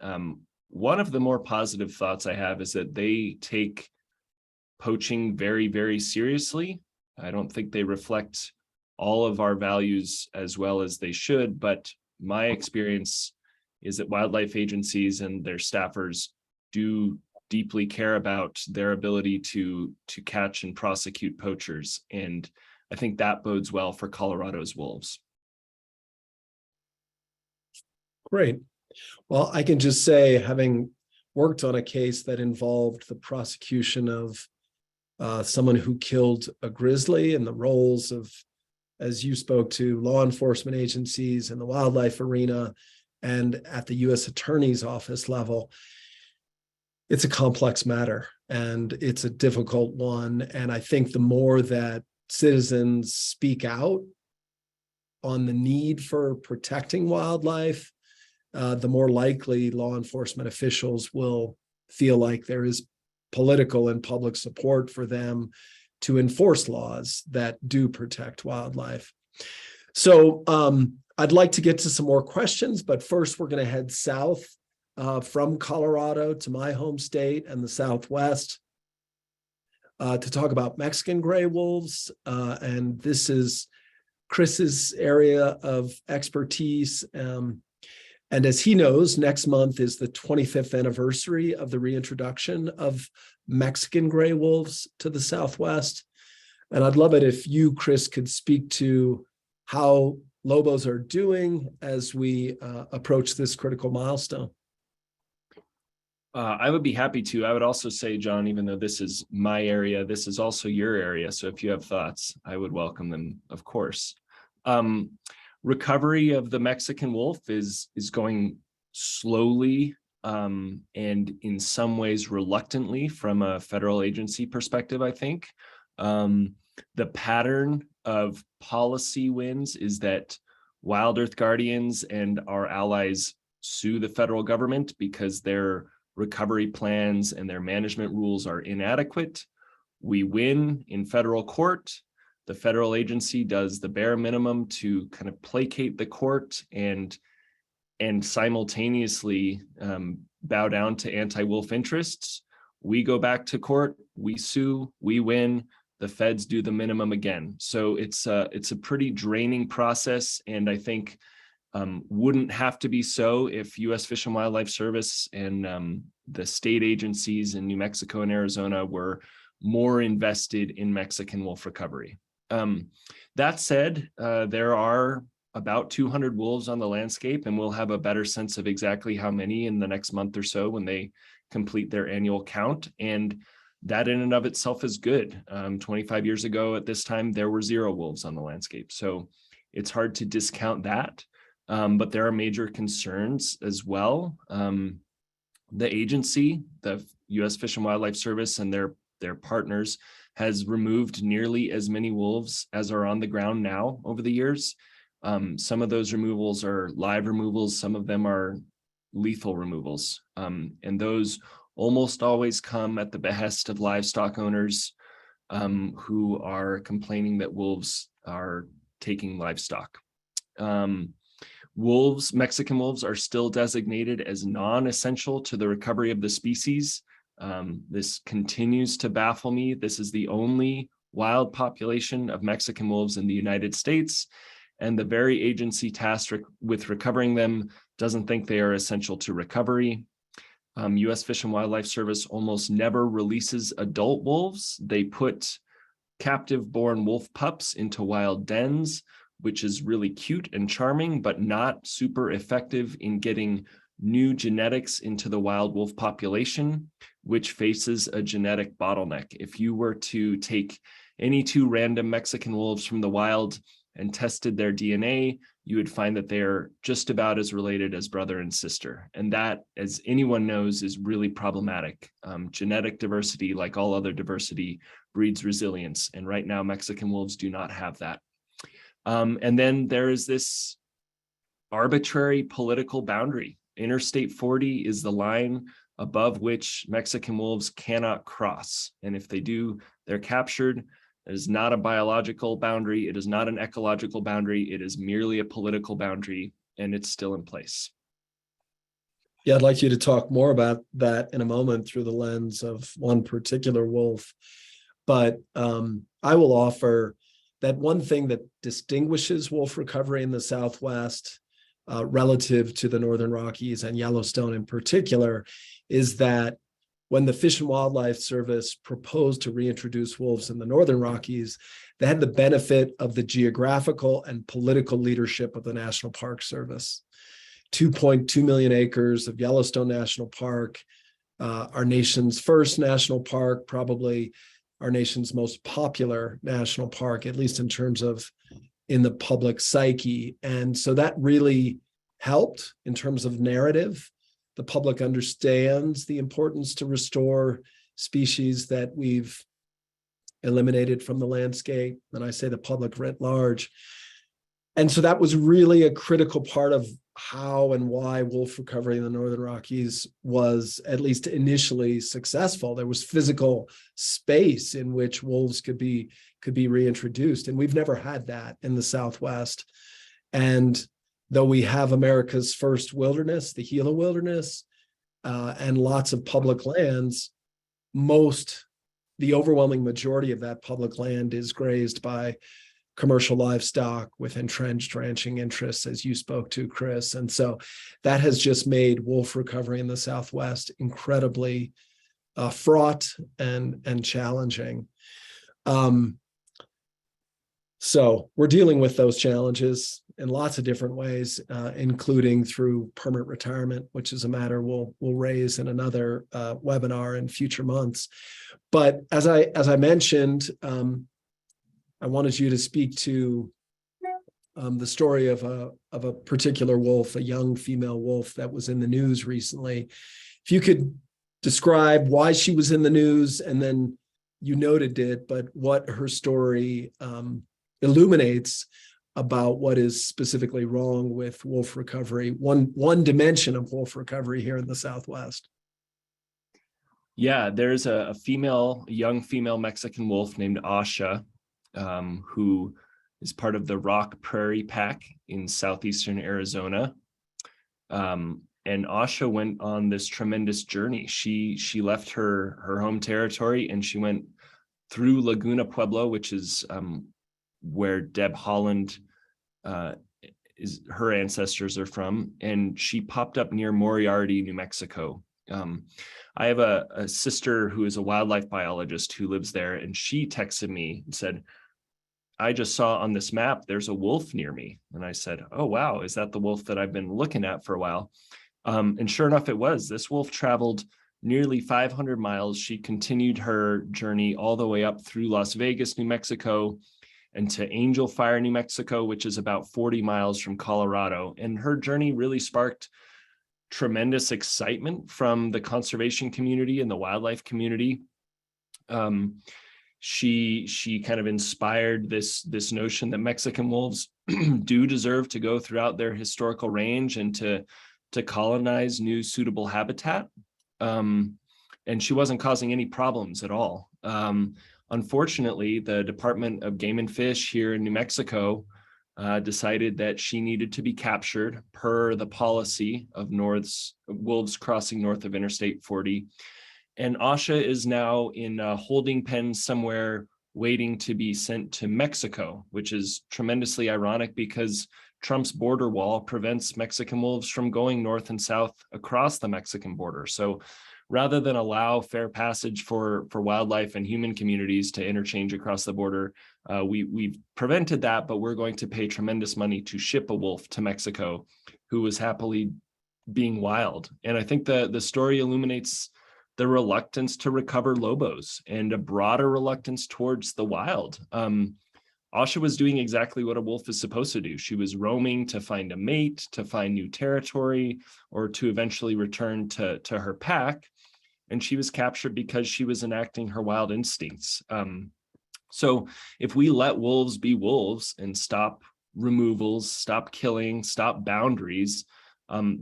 One of the more positive thoughts I have is that they take poaching very, very seriously. I don't think they reflect all of our values as well as they should, but my experience is that wildlife agencies and their staffers do deeply care about their ability to catch and prosecute poachers. And I think that bodes well for Colorado's wolves. Great. Well, I can just say, having worked on a case that involved the prosecution of someone who killed a grizzly, and the roles of, as you spoke to, law enforcement agencies in the wildlife arena and at the U.S. Attorney's Office level, it's a complex matter and it's a difficult one. And I think the more that citizens speak out on the need for protecting wildlife, the more likely law enforcement officials will feel like there is political and public support for them to enforce laws that do protect wildlife. So I'd like to get to some more questions, but first we're going to head south from Colorado to my home state and the Southwest to talk about Mexican gray wolves. And this is Chris's area of expertise. And as he knows, next month is the 25th anniversary of the reintroduction of Mexican gray wolves to the Southwest. And I'd love it if you, Chris, could speak to how Lobos are doing as we approach this critical milestone. I would be happy to. I would also say, John, even though this is my area, this is also your area. So if you have thoughts, I would welcome them, of course. Recovery of the Mexican wolf is going slowly and in some ways reluctantly from a federal agency perspective, I think. The pattern of policy wins is that WildEarth Guardians and our allies sue the federal government because their recovery plans and their management rules are inadequate. We win in federal court. The federal agency does the bare minimum to kind of placate the court and simultaneously bow down to anti-wolf interests. We go back to court, we sue, we win, the feds do the minimum again. So it's a pretty draining process, and I think wouldn't have to be so if U.S. Fish and Wildlife Service and the state agencies in New Mexico and Arizona were more invested in Mexican wolf recovery. That said, there are about 200 wolves on the landscape, and we'll have a better sense of exactly how many in the next month or so when they complete their annual count. And that in and of itself is good. 25 years ago at this time, there were 0 wolves on the landscape. So it's hard to discount that. But there are major concerns as well. The agency, the U.S. Fish and Wildlife Service and their partners, has removed nearly as many wolves as are on the ground now over the years. Some of those removals are live removals. Some of them are lethal removals. And those almost always come at the behest of livestock owners who are complaining that wolves are taking livestock. Mexican wolves are still designated as non-essential to the recovery of the species. This continues to baffle me. This is the only wild population of Mexican wolves in the United States, and the very agency tasked with recovering them doesn't think they are essential to recovery. U.S. Fish and Wildlife Service almost never releases adult wolves. They put captive-born wolf pups into wild dens, which is really cute and charming, but not super effective in getting new genetics into the wild wolf population, which faces a genetic bottleneck. If you were to take any two random Mexican wolves from the wild and tested their DNA, you would find that they are just about as related as brother and sister. And that, as anyone knows, is really problematic. Genetic diversity, like all other diversity, breeds resilience. And right now, Mexican wolves do not have that. And then there is this arbitrary political boundary. Interstate 40 is the line above which Mexican wolves cannot cross. And if they do, they're captured. It is not a biological boundary. It is not an ecological boundary. It is merely a political boundary, and it's still in place. Yeah, I'd like you to talk more about that in a moment through the lens of one particular wolf. But I will offer that one thing that distinguishes wolf recovery in the Southwest relative to the Northern Rockies and Yellowstone in particular is that when the Fish and Wildlife Service proposed to reintroduce wolves in the Northern Rockies, they had the benefit of the geographical and political leadership of the National Park Service. 2.2 million acres of Yellowstone National Park, our nation's first national park, probably our nation's most popular national park, at least in terms of in the public psyche. And so that really helped in terms of narrative. The public understands the importance to restore species that we've eliminated from the landscape. And I say the public writ large. And so that was really a critical part of how and why wolf recovery in the Northern Rockies was at least initially successful. There was physical space in which wolves could be reintroduced. And we've never had that in the Southwest. And though we have America's first wilderness, the Gila wilderness, and lots of public lands, the overwhelming majority of that public land is grazed by commercial livestock with entrenched ranching interests, as you spoke to, Chris. And so that has just made wolf recovery in the Southwest incredibly fraught and challenging. So we're dealing with those challenges in lots of different ways, including through permanent retirement, which is a matter we'll raise in another webinar in future months. But as I mentioned, I wanted you to speak to the story of a particular wolf, a young female wolf that was in the news recently. If you could describe why she was in the news, and then you noted it, but what her story illuminates about what is specifically wrong with wolf recovery, one dimension of wolf recovery here in the Southwest. Yeah, there's a young female Mexican wolf named Asha, who is part of the Rock Prairie Pack in southeastern Arizona. And Asha went on this tremendous journey. She left her home territory and she went through Laguna Pueblo, which is where Deb Holland her ancestors are from, and she popped up near Moriarty, New Mexico. I have a sister who is a wildlife biologist who lives there, and she texted me and said, I just saw on this map, there's a wolf near me. And I said, oh, wow, is that the wolf that I've been looking at for a while? And sure enough, it was. This wolf traveled nearly 500 miles. She continued her journey all the way up through Las Vegas, New Mexico, and to Angel Fire, New Mexico, which is about 40 miles from Colorado. And her journey really sparked tremendous excitement from the conservation community and the wildlife community. She kind of inspired this notion that Mexican wolves do deserve to go throughout their historical range and to colonize new suitable habitat. And she wasn't causing any problems at all. Unfortunately, the Department of Game and Fish here in New Mexico decided that she needed to be captured per the policy of wolves crossing north of Interstate 40. And Asha is now in a holding pen somewhere waiting to be sent to Mexico, which is tremendously ironic because Trump's border wall prevents Mexican wolves from going north and south across the Mexican border. So rather than allow fair passage for wildlife and human communities to interchange across the border, we've prevented that, but we're going to pay tremendous money to ship a wolf to Mexico who was happily being wild. And I think the story illuminates the reluctance to recover lobos and a broader reluctance towards the wild. Asha was doing exactly what a wolf is supposed to do. She was roaming to find a mate, to find new territory, or to eventually return to her pack. And she was captured because she was enacting her wild instincts. So if we let wolves be wolves and stop removals, stop killing, stop boundaries,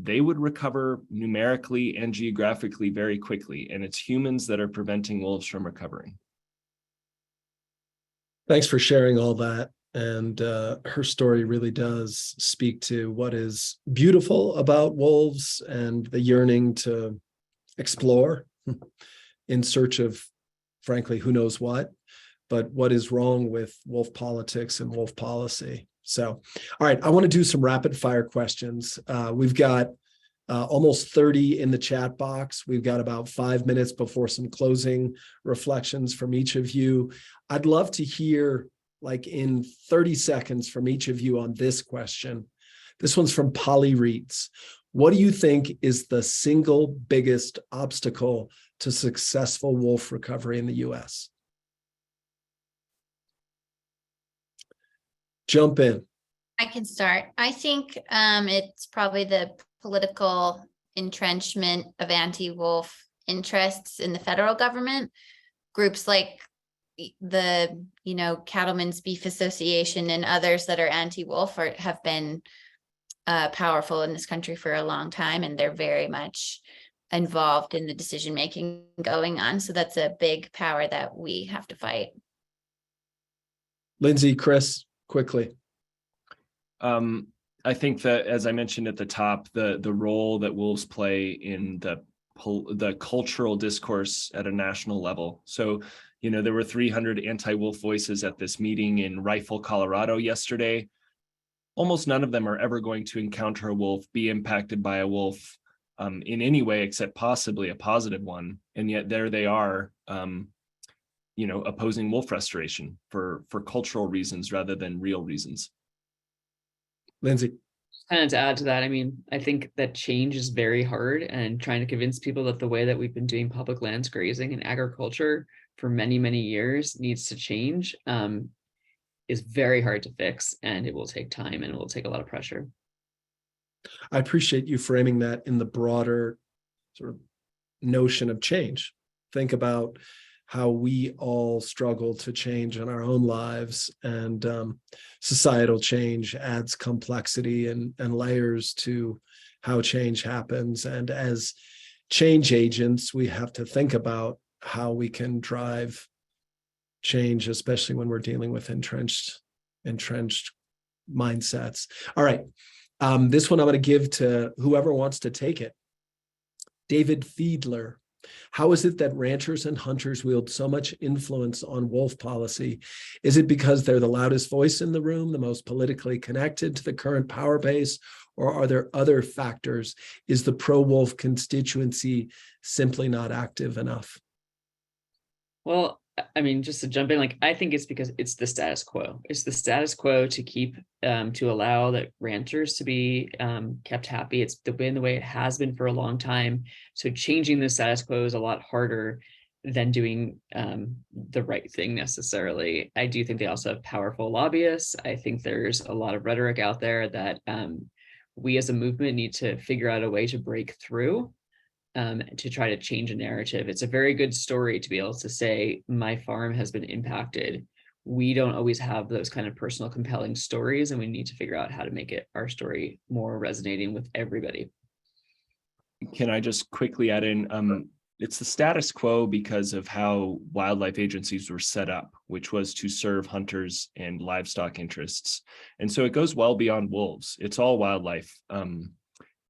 they would recover numerically and geographically very quickly. And it's humans that are preventing wolves from recovering. Thanks for sharing all that. And her story really does speak to what is beautiful about wolves and the yearning to explore in search of, frankly, who knows what, but what is wrong with wolf politics and wolf policy. So, all right, I want to do some rapid fire questions. We've got almost 30 in the chat box. We've got about 5 minutes before some closing reflections from each of you. I'd love to hear, like in 30 seconds from each of you on this question. This one's from Polly Reitz. What do you think is the single biggest obstacle to successful wolf recovery in the US? Jump in. I can start. I think it's probably the political entrenchment of anti-wolf interests in the federal government. Groups like the, Cattlemen's Beef Association and others that are anti-wolf have been powerful in this country for a long time, and they're very much involved in the decision-making going on. So that's a big power that we have to fight. Lindsay, Chris, quickly. I think that, as I mentioned at the top, the role that wolves play in the cultural discourse at a national level. So, there were 300 anti-wolf voices at this meeting in Rifle, Colorado yesterday. Almost none of them are ever going to encounter a wolf, be impacted by a wolf in any way except possibly a positive one. And yet there they are, opposing wolf restoration for cultural reasons rather than real reasons. Lindsay. Kind of to add to that, I think that change is very hard, and trying to convince people that the way that we've been doing public lands grazing and agriculture for many, many years needs to change is very hard to fix, and it will take time and it will take a lot of pressure. I appreciate you framing that in the broader sort of notion of change. Think about how we all struggle to change in our own lives, and societal change adds complexity and layers to how change happens. And as change agents, we have to think about how we can drive change, especially when we're dealing with entrenched mindsets. All right. This one I'm going to give to whoever wants to take it. David Fiedler. How is it that ranchers and hunters wield so much influence on wolf policy? Is it because they're the loudest voice in the room, the most politically connected to the current power base, or are there other factors? Is the pro-wolf constituency simply not active enough? Well, just to jump in, I think it's because it's the status quo. It's the status quo to keep, to allow that ranchers to be kept happy. It's been the way it has been for a long time. So changing the status quo is a lot harder than doing the right thing necessarily. I do think they also have powerful lobbyists. I think there's a lot of rhetoric out there that we as a movement need to figure out a way to break through. To try to change a narrative. It's a very good story to be able to say, my farm has been impacted. We don't always have those kind of personal compelling stories, and we need to figure out how to make it our story more resonating with everybody. Can I just quickly add in, it's the status quo because of how wildlife agencies were set up, which was to serve hunters and livestock interests. And so it goes well beyond wolves. It's all wildlife.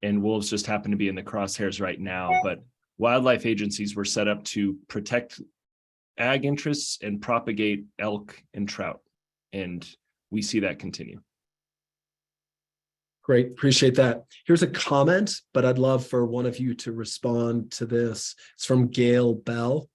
And wolves just happen to be in the crosshairs right now, but wildlife agencies were set up to protect ag interests and propagate elk and trout. And we see that continue. Great, appreciate that. Here's a comment, but I'd love for one of you to respond to this. It's from Gail Bell.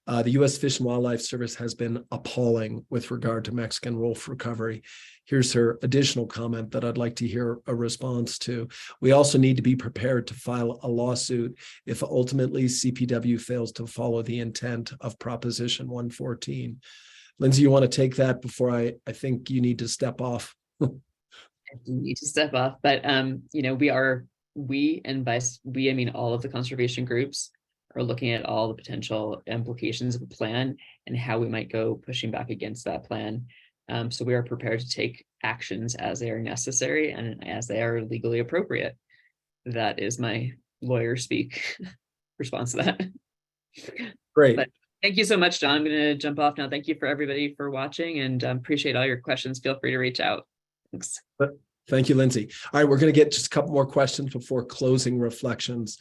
The U.S. Fish and Wildlife Service has been appalling with regard to Mexican wolf recovery. Here's her additional comment that I'd like to hear a response to. We also need to be prepared to file a lawsuit if ultimately CPW fails to follow the intent of Proposition 114. Lindsay, you want to take that before I think you need to step off? I do need to step off, but you know, we I mean all of the conservation groups are looking at all the potential implications of a plan and how we might go pushing back against that plan. So we are prepared to take actions as they are necessary and as they are legally appropriate. That is my lawyer speak response to that. Great. But thank you so much, John. I'm going to jump off now. Thank you for everybody for watching, and appreciate all your questions. Feel free to reach out. Thanks. Thank you, Lindsay. All right, we're going to get just a couple more questions before closing reflections.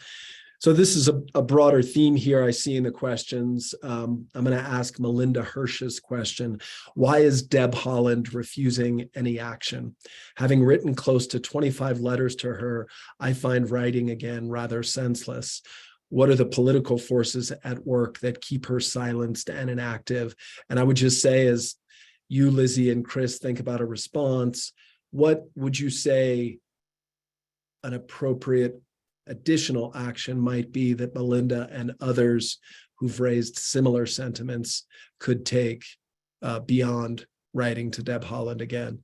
So this is a broader theme here I see in the questions. I'm going to ask Melinda Hirsch's question. Why is Deb Haaland refusing any action? Having written close to 25 letters to her, I find writing again rather senseless. What are the political forces at work that keep her silenced and inactive? And I would just say, as you, Lizzie, and Chris think about a response, what would you say an appropriate additional action might be that Melinda and others who've raised similar sentiments could take beyond writing to Deb Haaland again?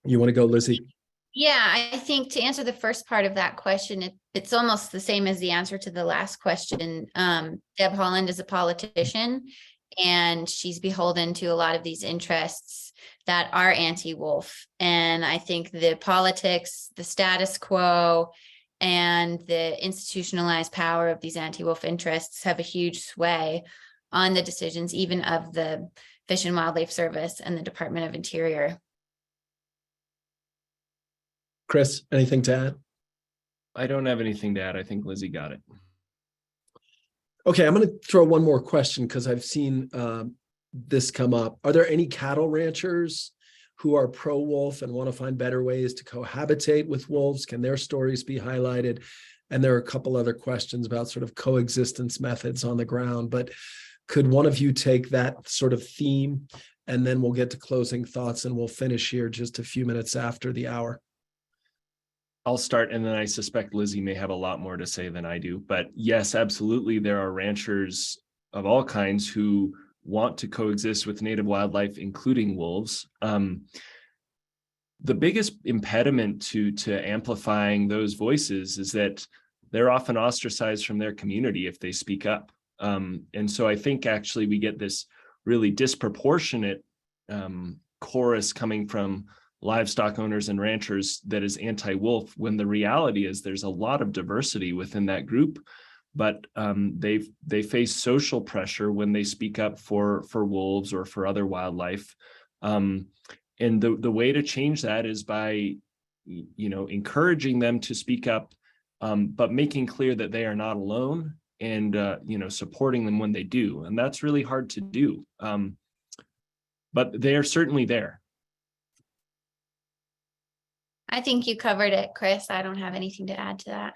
You want to go, Lizzie? Yeah, I think to answer the first part of that question, it's almost the same as the answer to the last question. Deb Haaland is a politician, and she's beholden to a lot of these interests that are anti-wolf. And I think the politics, the status quo, and the institutionalized power of these anti-wolf interests have a huge sway on the decisions, even of the Fish and Wildlife Service and the Department of Interior. Chris, anything to add? I don't have anything to add. I think Lizzie got it. Okay, I'm going to throw one more question because I've seen this come up. Are there any cattle ranchers who are pro-wolf and want to find better ways to cohabitate with wolves? Can their stories be highlighted? And there are a couple other questions about sort of coexistence methods on the ground, but could one of you take that sort of theme, and then we'll get to closing thoughts and we'll finish here just a few minutes after the hour. I'll start, and then I suspect Lizzie may have a lot more to say than I do. But yes, absolutely, there are ranchers of all kinds who want to coexist with native wildlife, including wolves. The biggest impediment to amplifying those voices is that they're often ostracized from their community if they speak up. And so I think actually we get this really disproportionate chorus coming from livestock owners and ranchers that is anti-wolf, when the reality is there's a lot of diversity within that group, but they face social pressure when they speak up for wolves or for other wildlife. And the way to change that is by, encouraging them to speak up, but making clear that they are not alone, and supporting them when they do. And that's really hard to do, but they are certainly there. I think you covered it, Chris. I don't have anything to add to that.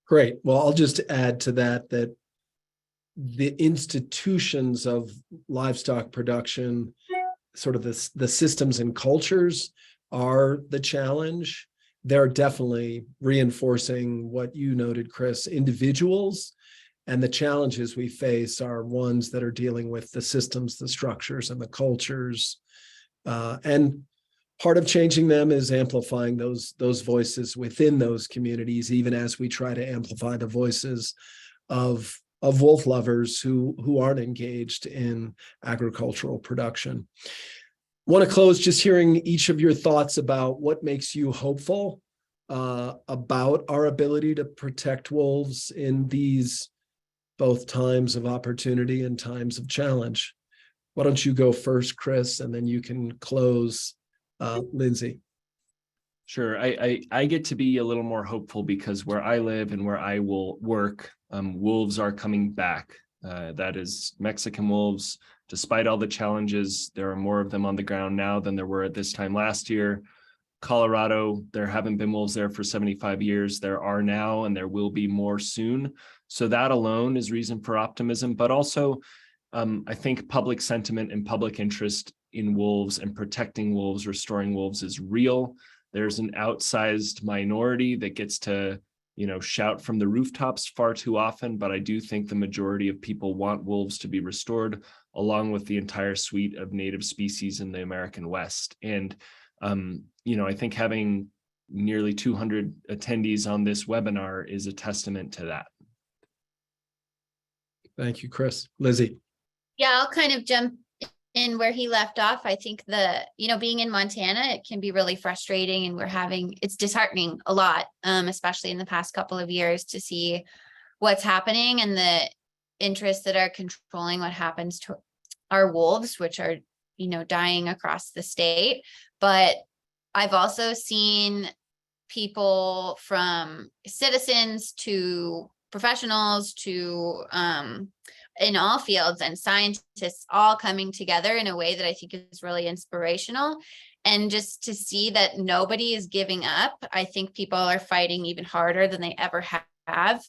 Great. Well, I'll just add to that the institutions of livestock production, sort of the systems and cultures, are the challenge. They're definitely reinforcing what you noted, Chris, individuals. And the challenges we face are ones that are dealing with the systems, the structures, and the cultures. And part of changing them is amplifying those voices within those communities, even as we try to amplify the voices of wolf lovers who aren't engaged in agricultural production. Want to close just hearing each of your thoughts about what makes you hopeful about our ability to protect wolves in these both times of opportunity and times of challenge. Why don't you go first, Chris, and then you can close, Lindsay. Sure. I get to be a little more hopeful because where I live and where I will work, wolves are coming back. That is Mexican wolves. Despite all the challenges, there are more of them on the ground now than there were at this time last year. Colorado, there haven't been wolves there for 75 years. There are now, and there will be more soon. So that alone is reason for optimism, but also I think public sentiment and public interest in wolves and protecting wolves, restoring wolves is real. There's an outsized minority that gets to, shout from the rooftops far too often, but I do think the majority of people want wolves to be restored, along with the entire suite of native species in the American West. And, I think having nearly 200 attendees on this webinar is a testament to that. Thank you, Chris. Lizzie. Yeah, I'll kind of jump in where he left off. I think being in Montana, it can be really frustrating, and it's disheartening a lot, especially in the past couple of years, to see what's happening and the interests that are controlling what happens to our wolves, which are, dying across the state. But I've also seen people, from citizens to professionals to in all fields, and scientists, all coming together in a way that I think is really inspirational. And just to see that nobody is giving up, I think people are fighting even harder than they ever have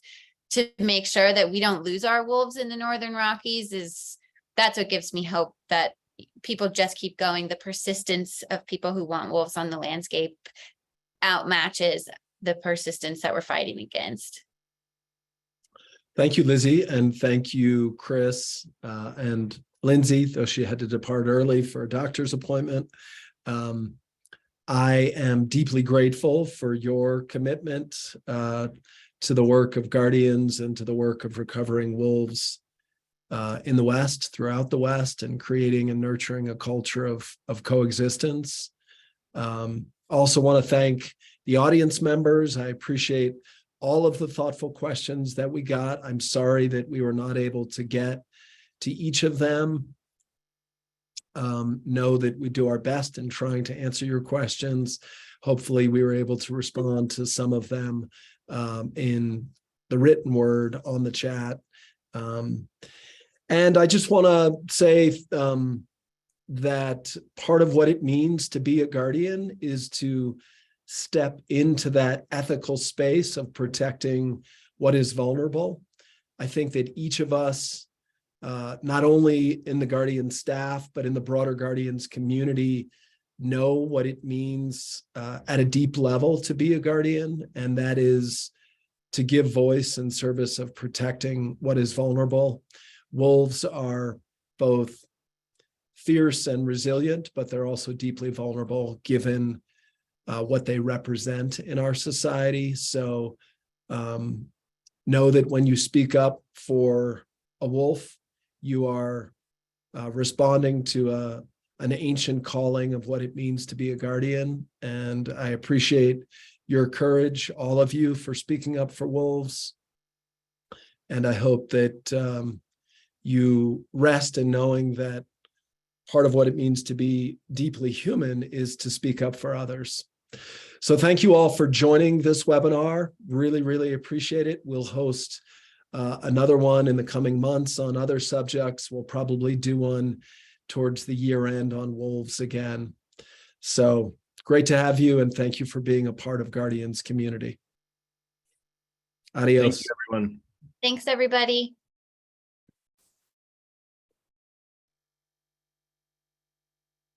to make sure that we don't lose our wolves in the Northern Rockies. That's what gives me hope, that people just keep going. The persistence of people who want wolves on the landscape outmatches the persistence that we're fighting against. Thank you, Lizzie, and thank you, Chris, and Lindsay, though she had to depart early for a doctor's appointment. I am deeply grateful for your commitment to the work of Guardians and to the work of recovering wolves in the West, throughout the West, and creating and nurturing a culture of coexistence. Also want to thank the audience members. I appreciate all of the thoughtful questions that we got. I'm sorry that we were not able to get to each of them. Know that we do our best in trying to answer your questions. Hopefully we were able to respond to some of them in the written word on the chat. And I just want to say that part of what it means to be a guardian is to step into that ethical space of protecting what is vulnerable. I think that each of us, not only in the Guardian staff, but in the broader Guardians community, know what it means at a deep level to be a guardian, and that is to give voice in service of protecting what is vulnerable. Wolves are both fierce and resilient, but they're also deeply vulnerable given what they represent in our society. So know that when you speak up for a wolf, you are responding to an ancient calling of what it means to be a guardian. And I appreciate your courage, all of you, for speaking up for wolves. And I hope that you rest in knowing that part of what it means to be deeply human is to speak up for others. So thank you all for joining this webinar. Really, really appreciate it. We'll host another one in the coming months on other subjects. We'll probably do one towards the year end on wolves again. So great to have you, and thank you for being a part of Guardians community. Adios. Thank you, everyone. Thanks, everybody.